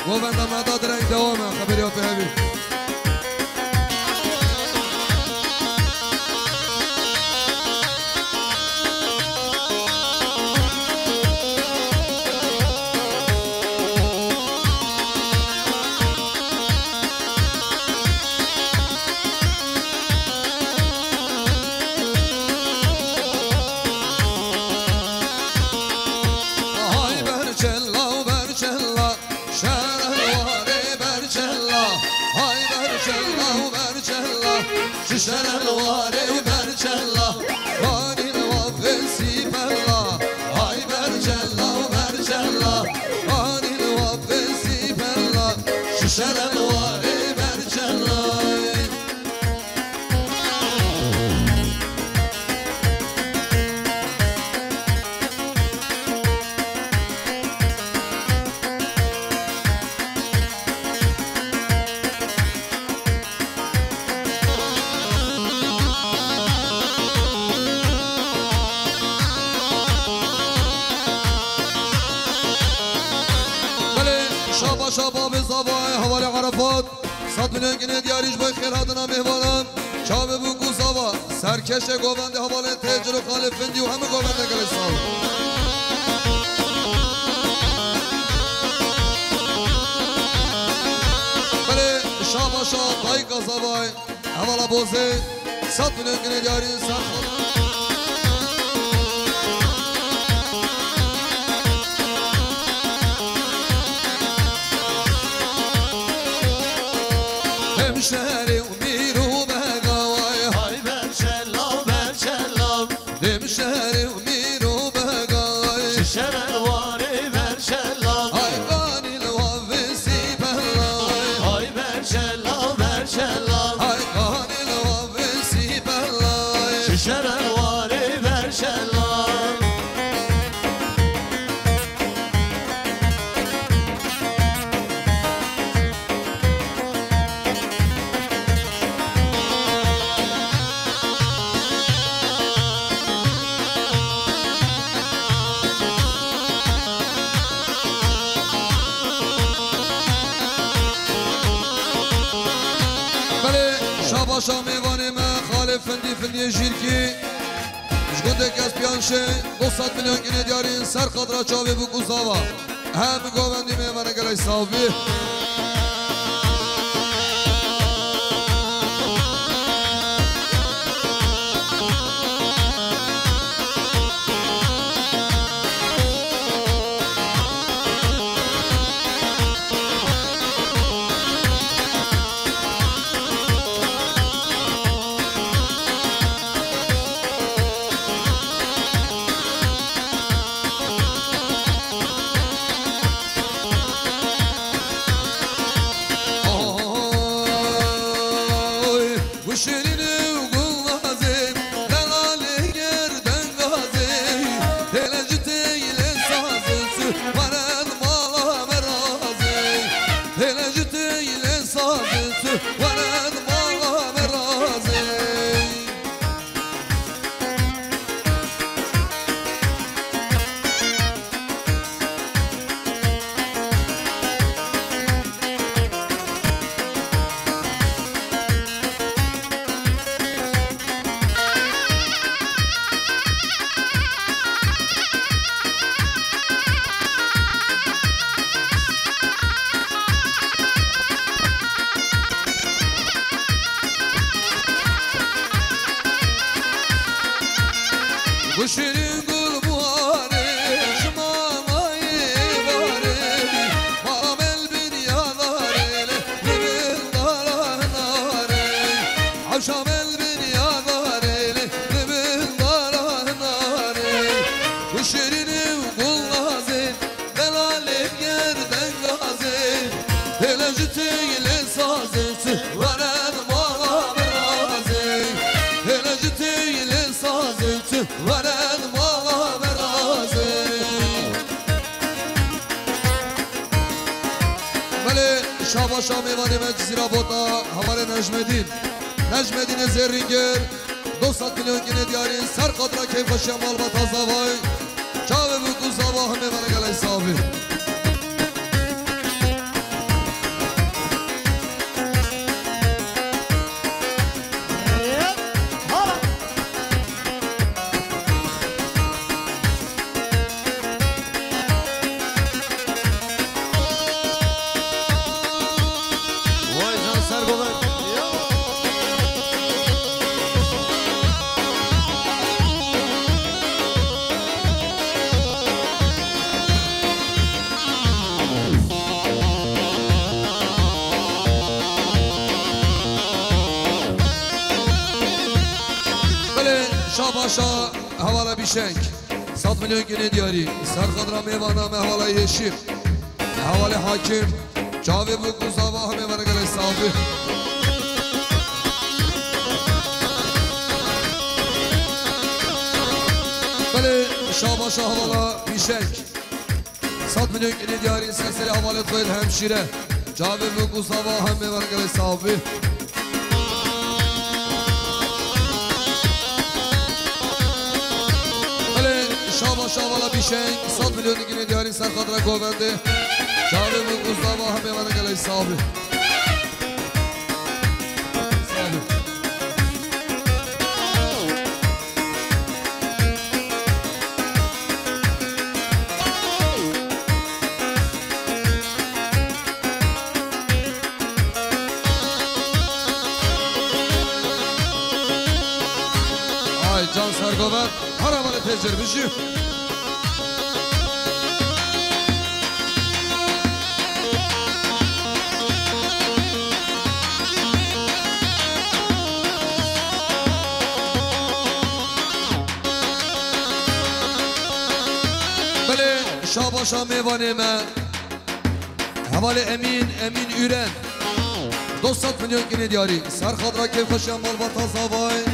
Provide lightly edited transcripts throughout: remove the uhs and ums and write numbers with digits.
گوبند مداد رنگ دوامه خبری ها پهوی شرل واري برجلا واني الوفسي بلا هاي برجلا وبرجلا واني الوفسي بلا شرل واري برجلا شباب زبای حوال عرفات 100 میلیون گنه دیاریش بای خیل هدنا مهوانان چاوه بو گوزاوا سرکش گوونده حوال تجر و خالفندی و همه گوونده گلستان بله شاب بای گازاوای حوالا بوزه 100 میلیون گنه دیاری سرخال شهری و میرو بگاوای های برچلا برچلا دم شهری و میرو بگاوای شرل واري برچلا های قانی لوافسی بلای های برچلا برچلا های قانی لوافسی بلای شرل واري برچلا شاباشا میوانی من خالف فندی جیرکی جگونده کس پیانشه 200 میلیون گنه دیارین سر خدرا چاوی بو گوزاوا هم گووندی میوانه گلای صاحبی شیرین گل بواره شمامای باره مامل بنیا داره لبل داره ناره عشامل بنیا داره لبل داره ناره و شیرین گل غازه دلاله گردن غازه دلجتیل سازه ورد مالا برازه دلجتیل سازه ورد مالا برازه بله شاباشا میوانی مجزیرا بودا هماره نجمدین زرینگر 200 میلیون گنه دیارین سر قدرا کیف و شمال با تازاوای چاوه بو گوزاوا همه منه گلای صاحبی شاباشا حوالا بیشنگ 100 میلیون گنه دیاری سرخدرا میوانامه حوالا یشیم حوالا حاکم جاوی بو گوزاوا همه ورگل صافی بله شاباشا حوالا بیشنگ 100 میلیون گنه دیاری سرسری حوالا تویل همشیره جاوی بو گوزاوا همه ورگل صافی شاوالا بیشنگ 100 میلیون گنه دیاری سرخدرا گوونده جاوی بو گوزاوا همه ورگل صافی جان سرگوبت هر عمل تجربه شو بله شاباشا میوانه من حوال امین ایران 200 میلیون گنه دیاری سرخدرا که خوشم مال با تازاوای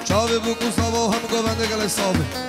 چاوی بو کوساوا هم گوونده گل صابه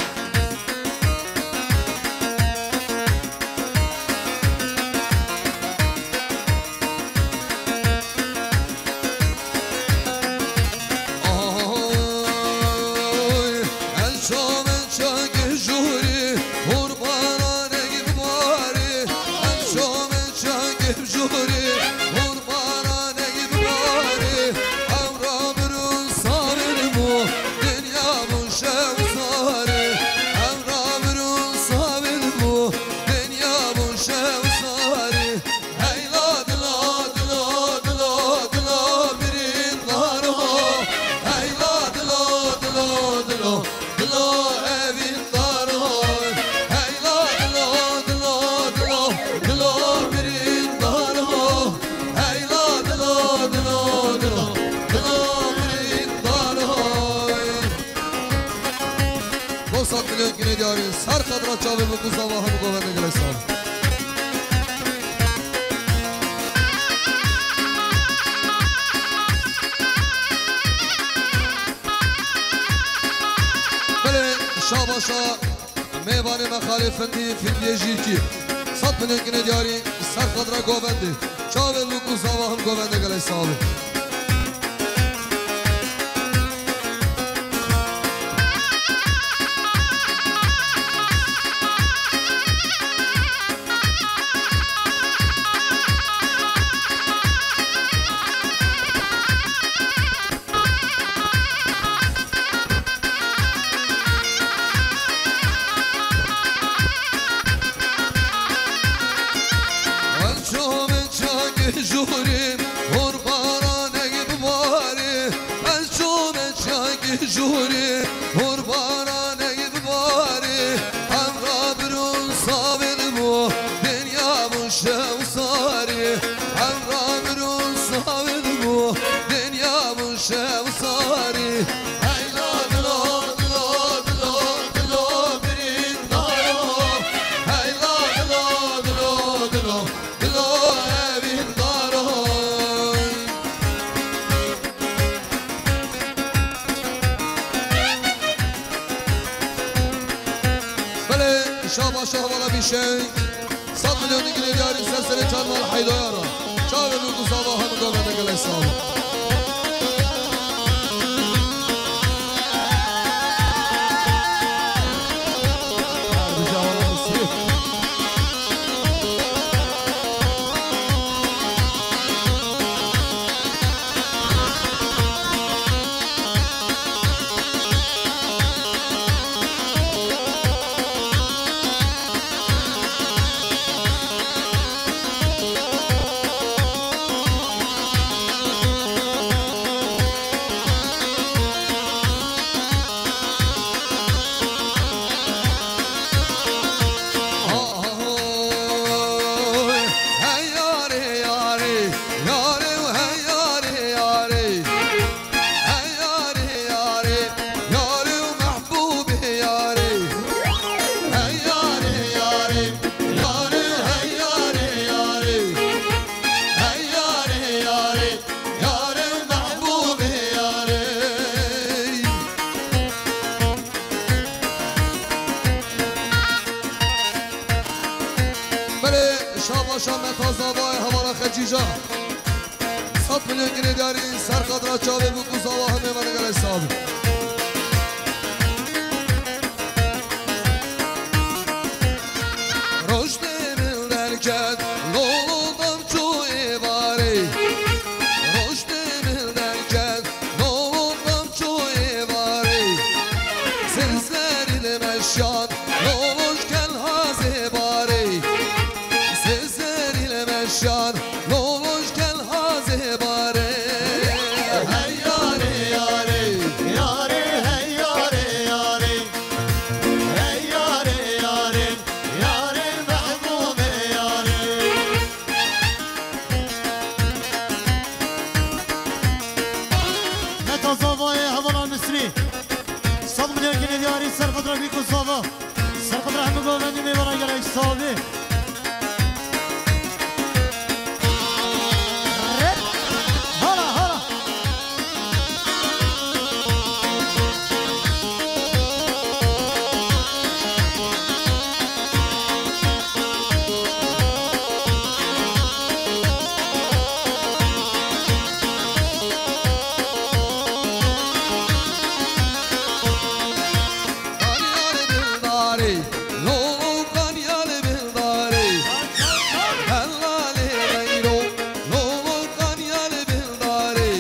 سرخدرا چاوی بو گوزاوا هم گوونده گل صافی بله شاباشا میوان مخالفندی فیلمی جیرکی 100 میلیون گنه دیاری سرخدرا گوونده چاوی بو گوزاوا هم گوونده گل صافی جوریم قربانانه بباری از چوم چاک جوریم قربانانه بباری همراه برون ثابت بو دنیا بوشه و ساری همراه برون ثابت بو دنیا بوشه و ساری شاباشا حوالا بیشنگ 100 میلیون گنه دیاری سرسر چند مال حیدایارا چاوی بو گوزاوا هم گوونده گل صافی حجیجا 100 میلیون گینه دیاری سرقدر چاوه بو کوزاوا همه من گله حساب رشد من درکت لولودم چو ایواری رشد من درکت لولودم چو ایواری سلسلی لمشیان لولوش کل هازه باری سلسلی لمشیان لولوش کل هازه باری Hey yare yare yare hey yare yare hey yare yare yare mahbube yare Meta zavayı havalar Misri 100 milyon gene diyari serkadra bir kusava serkadra hem govendi mevara gerek sahibi Hala hala Kanyale bildari, lolo kanyale bildari Hellale gayro, lolo kanyale bildari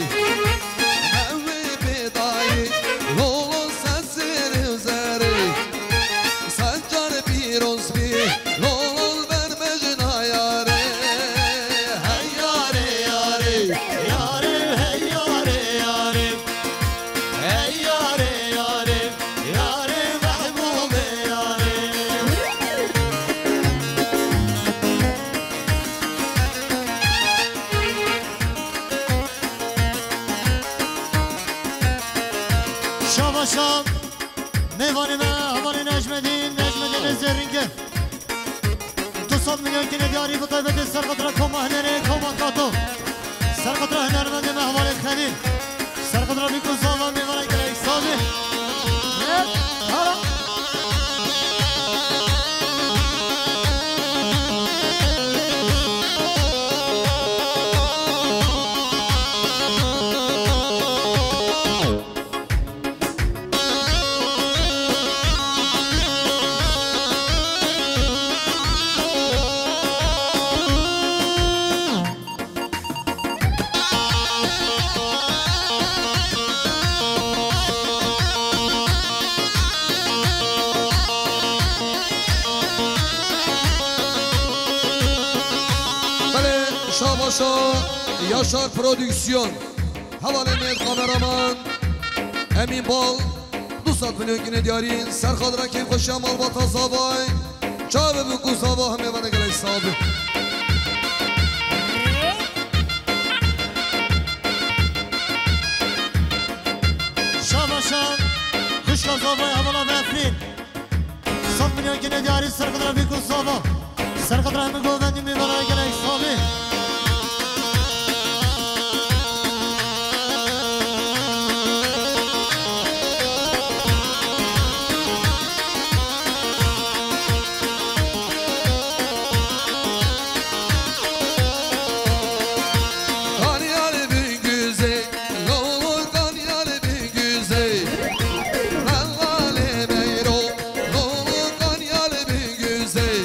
Mevvi bedai, lolo sesleri üzeri Seccar bir ozbi, lolo vermecin ayari Hey yare yare yare hey yare yare hey yare yare yare mahbube yare Şabaşam Meyvanime havali Necmedin Zerringe 200 milyon kine diyari bu taybeti Serkatra koma hıneri koma kato Serkatra hınermendi mehvali Khalil Serkatra bir kuzava meyvana gerek sabi Evet hala بله شاباشا یاشار پرودیکسیون حواله مید کامرامان امین بال 200 میلیون گینه دیاری سرخادره که خوشی امال با تازابای چاوه بگو زابا همه ونه گله حسابه Şabaşam Kışla zavayı havala mefrin 100 milyon kine diyari Serkatra bir kuzava Serkatra hem govendi meyvana gerek sabi Kanyale bir güzel lolo kanyale bir güzel Hellale meyro lolo kanyale bir güzel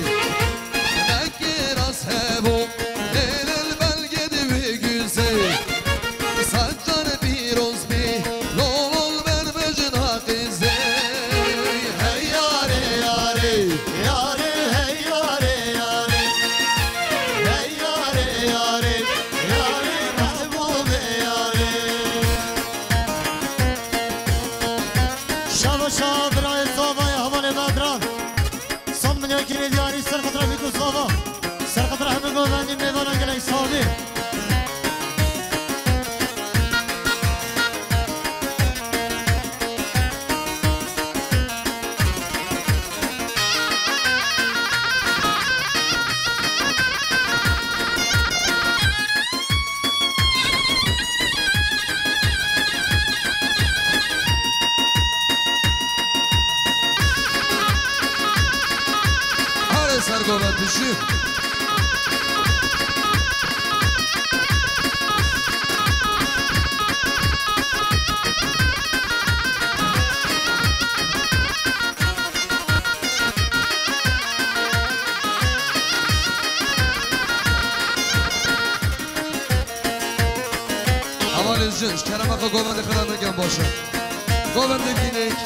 Mekke ras hevo elel belgedi bir güzel Seccar bir ozbi lolol vermecin hakize Hey yare yare yare hey yare yare hey yare yare yare mahbube yare Şabaşa birayet zavayı havale badran 100 milyon kine diyari Serkatra bir kuzava Serkatra hem govendi meyvana gerek sabi سرگاوت بشی جنج کرمقا گووند خلانه گم باشه گووند گینک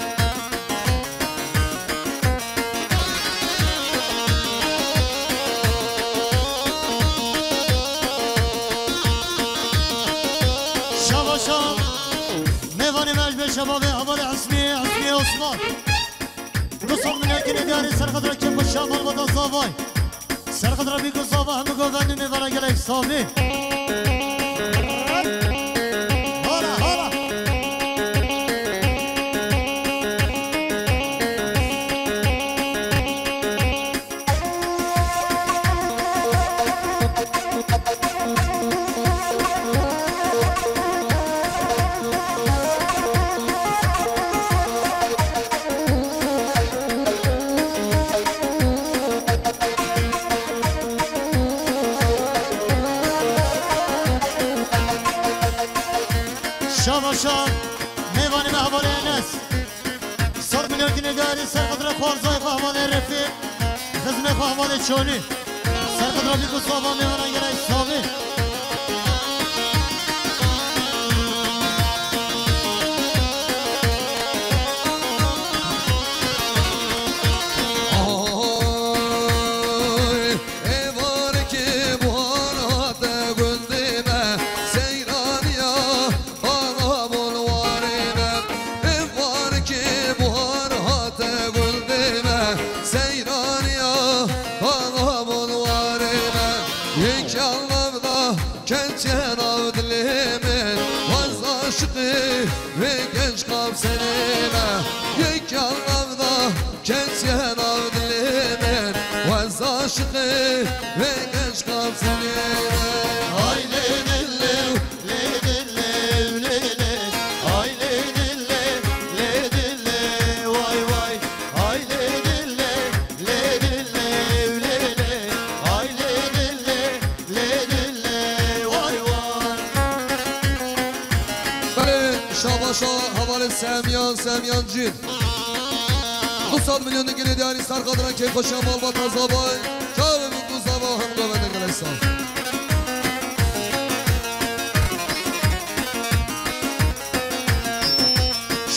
شباشا میوانی مجبه شبابه حوال عصمی عثمان رسول من یکی ندیاری سرخط را که بشامل و دا زاوای سرخط را بیگو زاوا همه گووندی میوانه گلک سامی شام میوانی به حواله انس سر میلیون که نداری سر قدر خوارزای به حواله رفیق خزمه به حواله چونی سر قدر بیگو صحبا میوانن گره اسلامی ve genç kapsenime yek yanlarda kesyen avdilimin vaz aşıkı ve genç kapsenime ay leylilim leylilim leylilim ay leylilim leylilim vay vay ay leylilim leylilim leylilim ay leylilim leylilim vay vay Şabaşa havalı Semyan Cid 90 milyon dikili diyari sar kadına keyif başa malba tazabay Çağrı bu kuzaba hem govende güleysan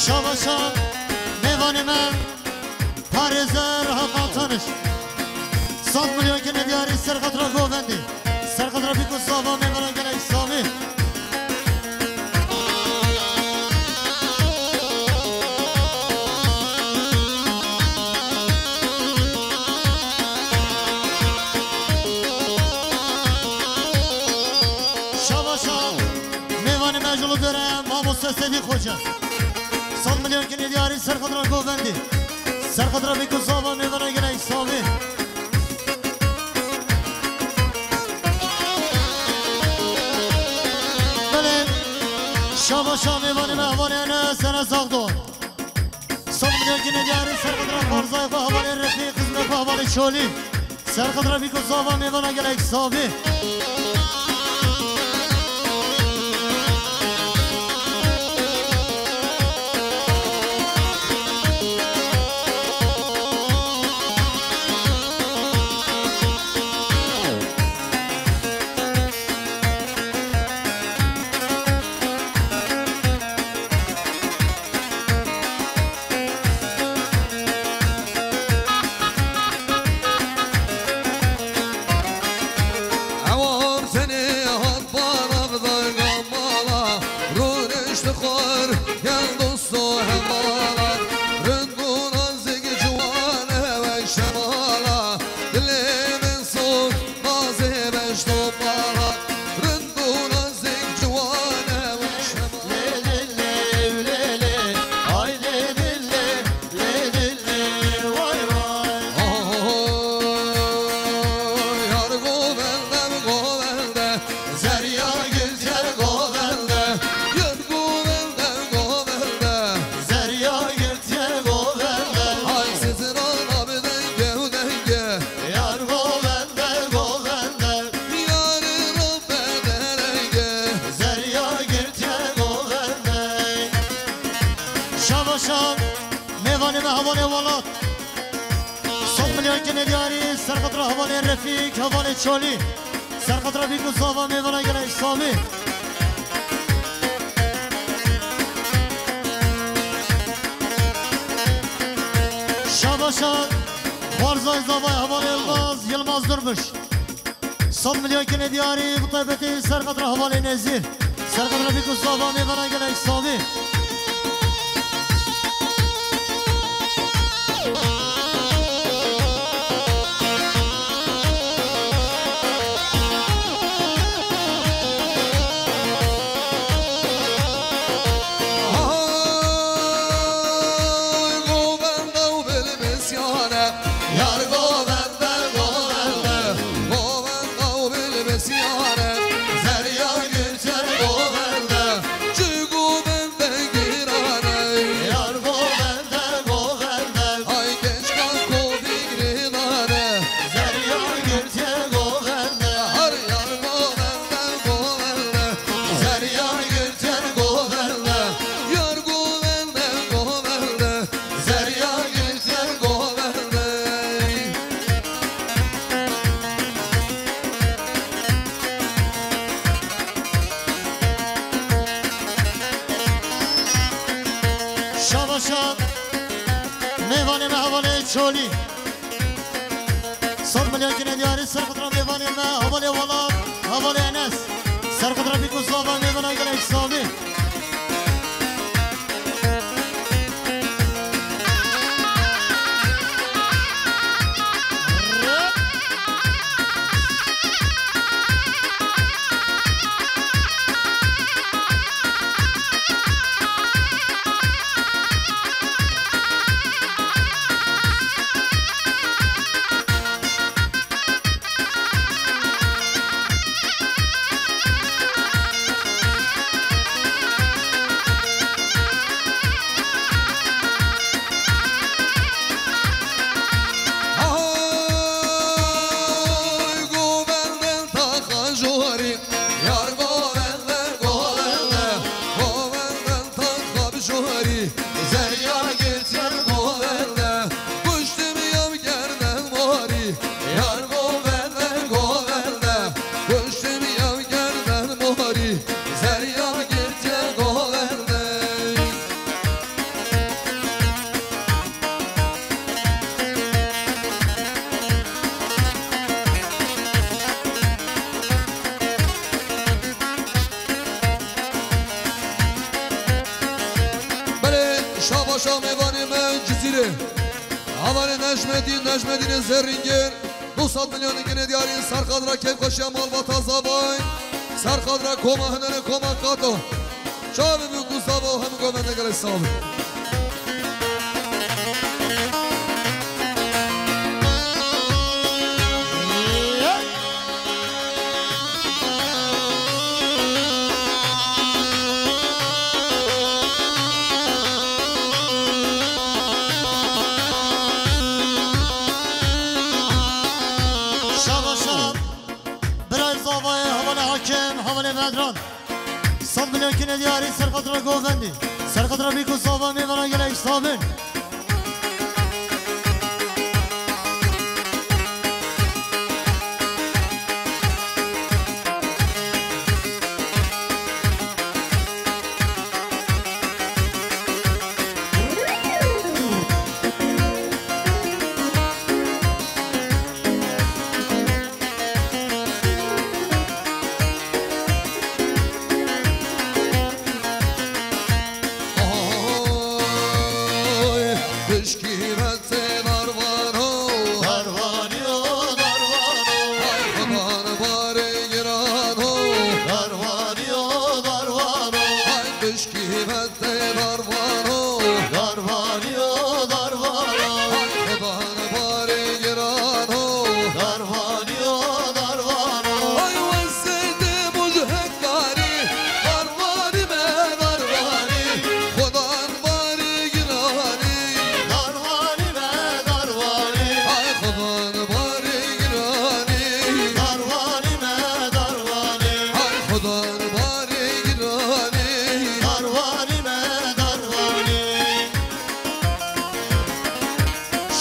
Şabaşa mevanime Pariz'e rahat tanış 100 milyon dikili diyari sar kadına govendi Sar kadına bir kuzaba mevana güleysanı مجلو دارم ما مستسدی خوجه 100 میلیون که ندیاری سرخدرا گووندی سرخدرا بیکو زاوا میوانه گره ایسامی بله شاباشا میوانه مهوانه نه سنه ساخدون 100 میلیون که ندیاری سرخدرا خارزای و حوالی رفیق قسمت و حوالی چولی سرخدرا بیکو زاوا میوانه گره ایسامی سرخطر حوالی رفیق حوالی چولی سرخطر بیگو زاوا میوانه گره اسلامی Şabaşan Varzay Zavay Havan Yılmaz Durmuş Son milyon kine diyari bu taybeti Serkadra Havali Nezir Serkadra bir kustava meyvana gerek savi Şabaşan Meyvane me havale çoli Son milyon kine diyari Serkadra meyvane me havale vala Havale enes Serkadra bir kustava meyvana gerek savi Şabaşa meyvani me cizire Havale Necmedin Zerringer 900 milyon yine diyari Serkadra Kevkaşya Malbata Zabay Serkadra Koma Hınere Koma Kato Şabi bu Gustavo hem gomende gele sabi Havale Medran Son milyon kine diyari Serkadra Govendi Serkadra bir kustava meyvana gerek sabi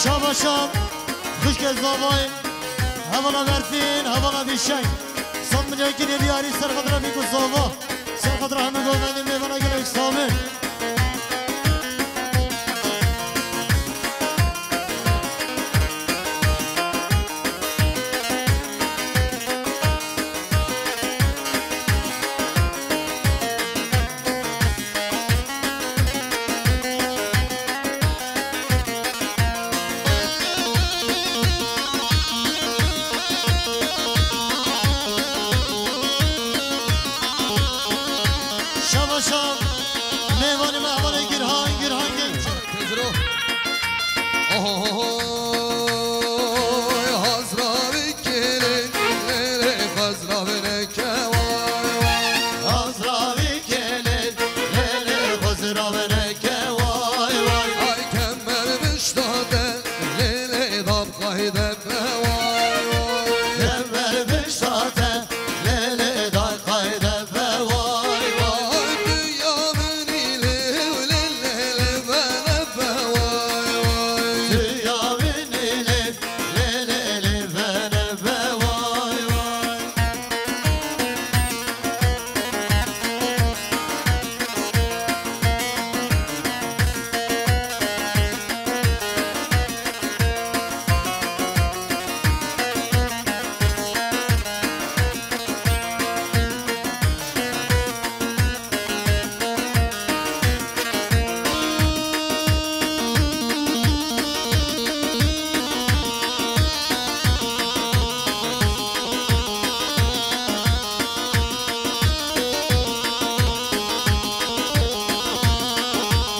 Şabaşan Kış kez zavay Havana verfin Havana bir şey Son milyon kine diyari Serkadra bir kustava Serkadra hemen govendi meyvana gerek sabi باشم میوان محوال گرهان گنج حضراوی کلی لیلی خزراوی نکوای حضراوی کلی لیلی خزراوی نکوای ای کمر بشتاده لیلی داب قایده بوای کمر بشتاده لیلی داب قایده بوای ای dünya beni لیلی bana bوای dünya beni لیلی bana بوای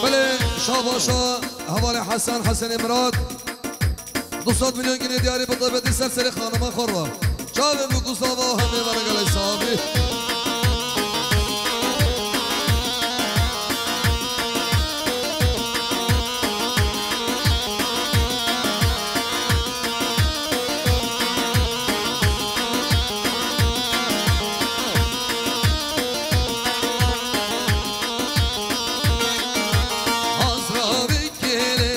بله شاباشا حوال حسن امراد 200 میلیون گنی دیاری به طبیعتی سرسری خانمان خور را چاوه بگو ساوا همه برگل صحابی حضراوی کلی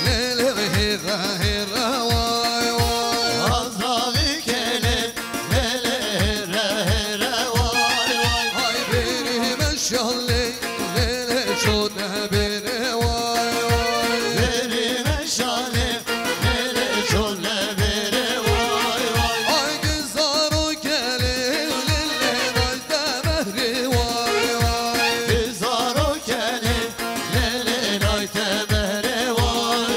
لیلی هیره وای وای حضراوی کلی لیلی وای ای بری مشالی لیلی شده بری وای وای بری مشاله لیلی شله بری وای ای گزارو کلی لیلی دایده مهری وای وای بیزارو کلی لیلی نایت بری وای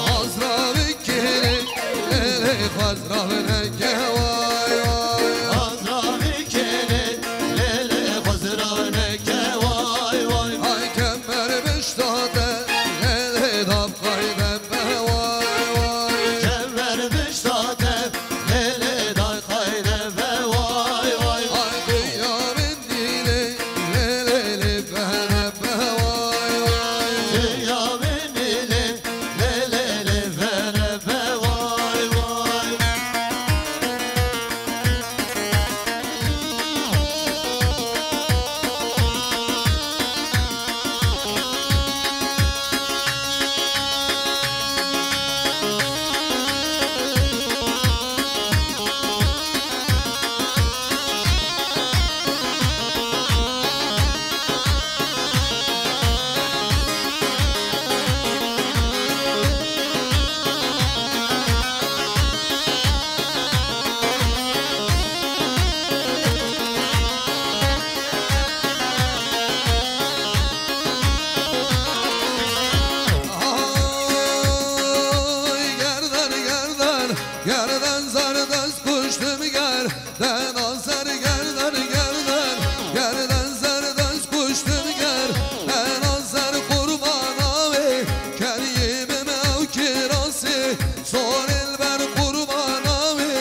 حضراوی کلی لیلی خزراوی نکه وای وای حضراوی کلی لیلی خزراوی وای وای ای کمر بشتاده لیلی داب قایده وای وای کمر بشتاده لیلی دای خایده وای وای ای dünya beni لیلی bana وای وای dünya beni لیلی bana وای وای Ay gerden zardas kuştum gerden azar gerden zardas kuştum gerden azar kurban abi kerime mevkirası son elber kurban abi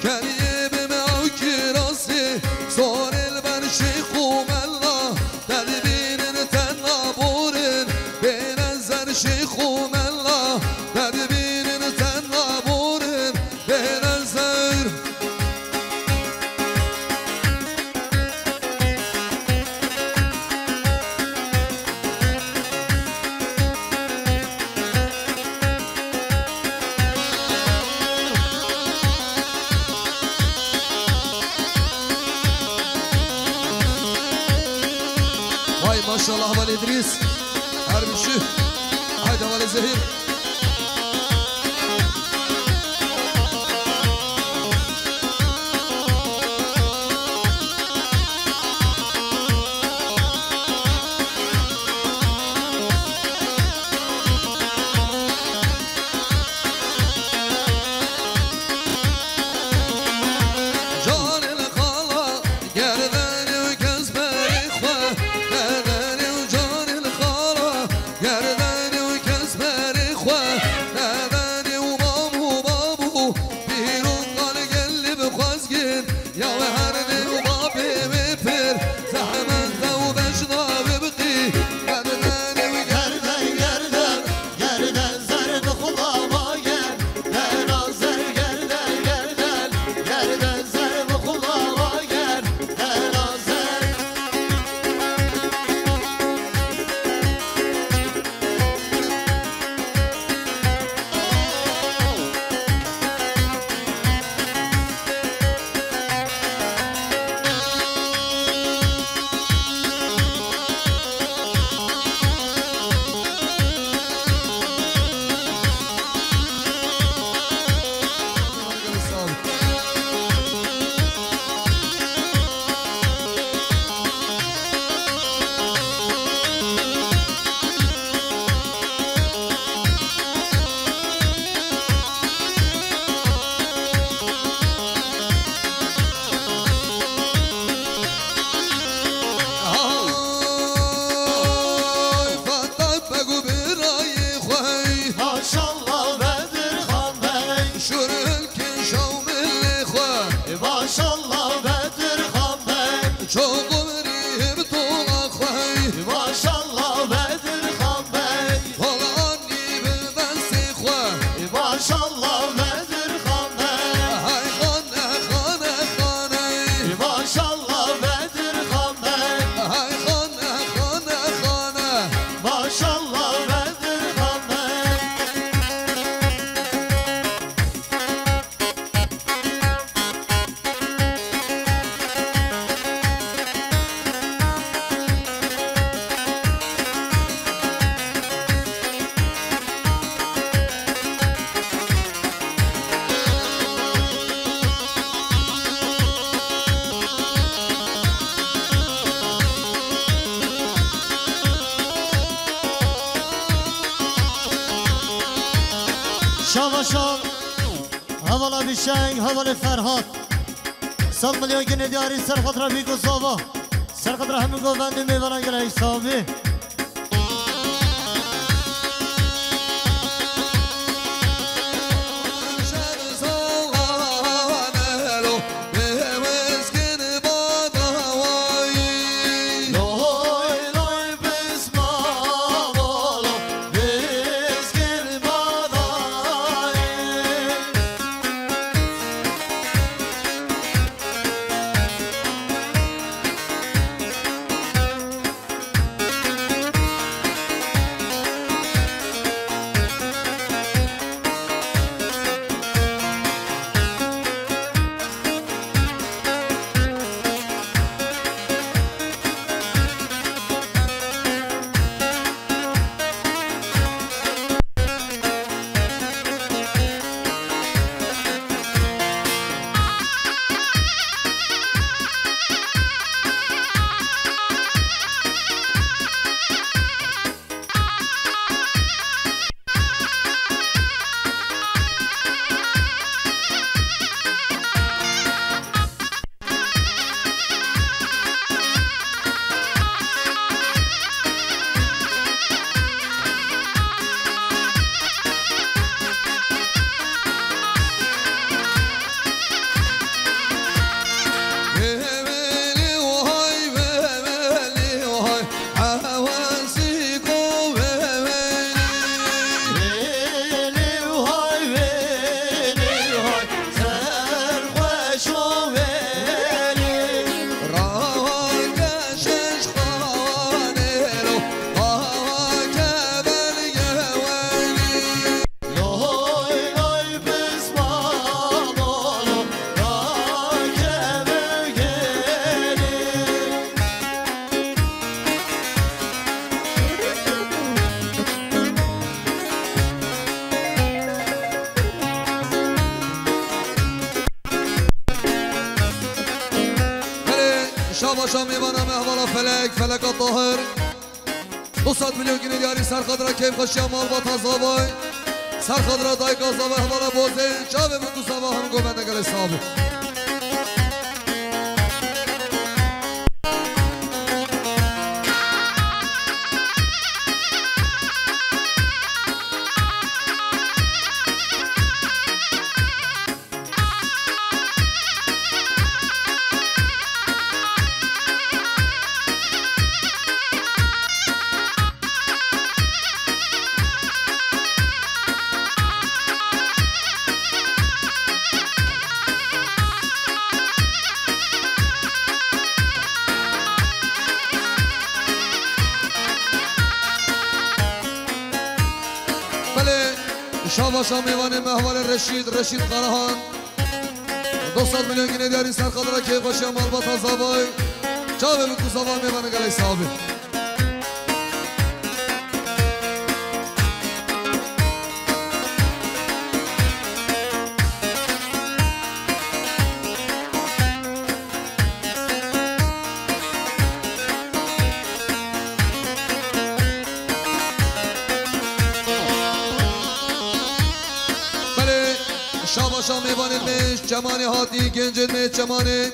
kerime mevkirası son elber şeyhum Allah tedbirin tennaburin benzer şeyhum Allah tedbirin tennaburin benzer إدريس حرب الشه هيدا ولا زهير شام حوالا بیشنگ حوالا فرهاد 100 میلیون گنه دیاری سرخطره بیگو زاوا سرخطره همین گووندی میورن گله حسابی شاباشا میوانم احوالا فلک الطاهر 200 میلیون گینه دیاری سرخدرا کیف خشی مال با تازابای سرخدرا دای گازا و احوالا بوزه چاوه بکو سوا هم گوبنده گل حسابه شاباشا میوان محور رشید قراهان 200 میلیون گینه دیاری سرخدرا که خوشی مال با تازابای چاوه بکو سوا میوان گل حسابه شاباشا میوانه میش جمانی هاتی گنج میش جمانی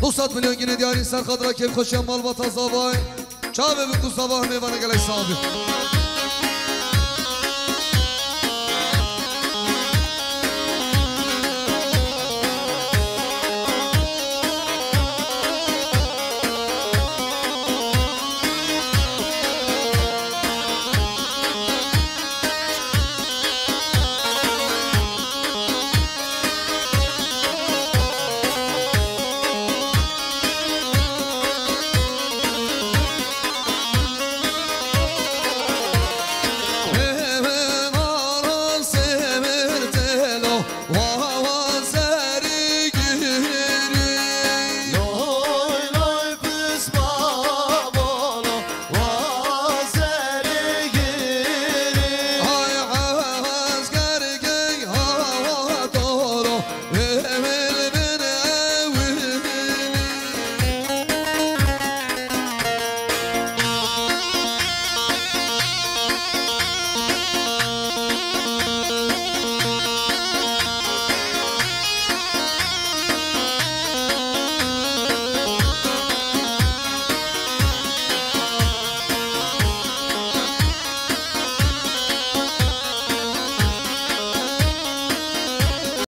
200 میلیون گینه دیاری سرخدرا که خوشی مال با تازابای چاوه بکو سوا میوان گل حسابه